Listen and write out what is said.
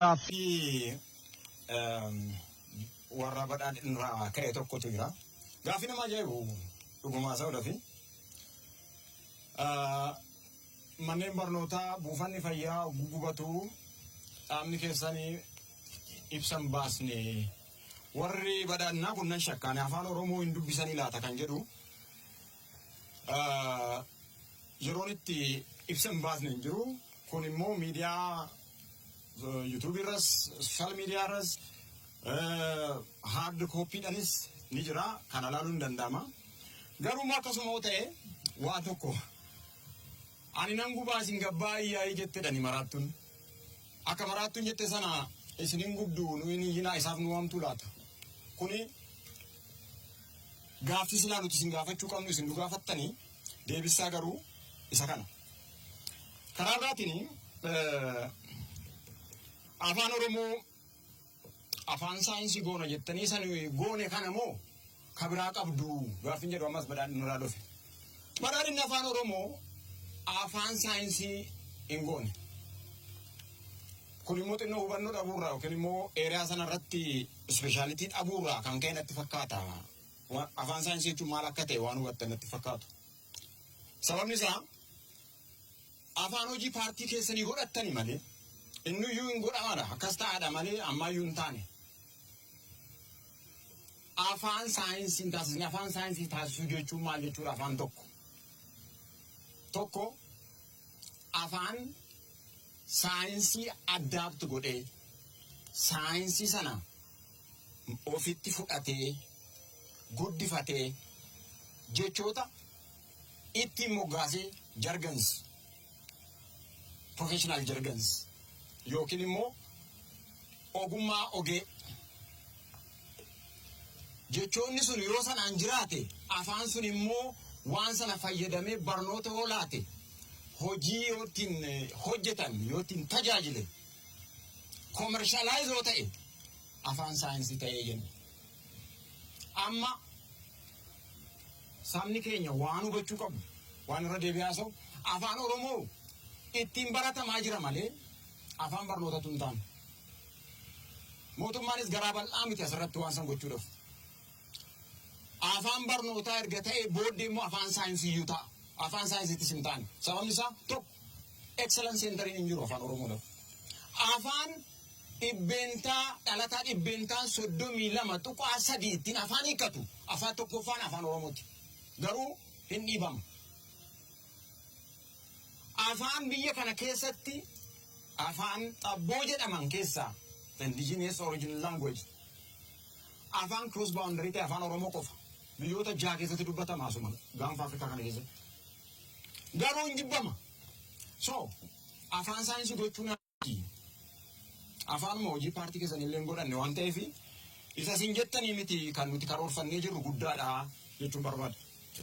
Fi warra badhaadhe irraa ka'e tokkotu jira. Gaaffii nama ajaa'ibu dhugumaa isaa odafi. Manneen barnootaa buufanni fayyaa gugubatu dhaabni keessanii ibsan baasne warri badhaadhinaa kunnan shakkaane afaan Oromoo hin dubbisanii laata kan jedhu yeroon itti ibsan baasne hin jiru. Kun immoo miidiyaa YouTube irras social media irras hard copy dhanis ni jira kana ilaaluun danda'ama. Garuu akkasuma ta'e waa tokko ani nan gubaa isin gabbaa iyyaa'ii jetteedhani maraattuun akka maraattuun jette sana isinin gubdu nuyi yinaa isaaf nu waamtuu laata. Kuni gaaffii silaa nuti isin gaafachuu qabnu isin nu gaafattanii deebisaa garuu isa kana. Karaa biraatiin afaan Oromoo afaan saayinsii goona jettanii san goone kana moo kabiraa qabdu gaaffiin jedhu ammas badhaadhinni irraa dhufe. Badhaadhinni afaan Oromoo afaan saayinsii hin goone. Kun immoo xinnoo hubannoo dhabuurraa yookiin immoo eeriyaa sana irratti ispeeshaalitii dhabuurraa kan ka'e natti fakkaata. Afaan saayinsii jechuun maal akka ta'e waan hubattan natti fakkaatu. Sababni isaa afaan hojii paartii keessanii godhattanii malee inni iyyuu hin godhamada akkas ta'aadha malee ammayyuu hin taane. Afaan saayinsii taasisni afaan saayinsii taasisuu jechuun maal jechuudha? Afaan tokko afaan saayinsii addaabtu godhee saayinsii sana ofitti fudhatee guddifatee jechoota ittiin moggaasee jargans professional jargans yookiin immoo ogummaa ogee jechoonni sun yoo sanaan jiraate afaan sun immoo waan sana fayyadamee barnoota olaate hojii yootiin hojjetan yootiin tajaajile commercialize ta'e afaan saayinsii ta'ee jenna. Amma sabni keenya waan hubachuu qabu waan irra deebi'aa ta'u afaan Oromoo ittiin baratamaa jira malee afaan barnootatu hin taane. Mootummaanis garaa bal'aa miti asirratti waan san gochuudhaaf. Afaan barnootaa erga ta'e booddee immoo afaan saayinsii iyyuu ta'a. Afaan saayinsiittis hin taane. Sababni isaa tokko excellence centeriin hin jiru afaan Oromoodhaaf. Afaan dhibbeentaa dhalataa dhibbeentaa 32.3 ittiin afaan hiikkatu afaan tokkoffaan afaan Oromooti. Garuu hin dhiibama. Afaan biyya kana keessatti afaan xabboo jedhaman keessaa indigenous original language afaan cross boundary ta'e afaan Oromoo qofa biyyoota 6 keessatti dubbatamaa asuma gaanfa Afrikaa kana keessatti. Garuu hin jibbama. So afaan saayinsii gochuun afaan hojii paartii keessanii illee hin godhanne waan ta'eef isa isin jettanii miti kan nuti karoorfannee jirru guddaadha jechuun barbaada.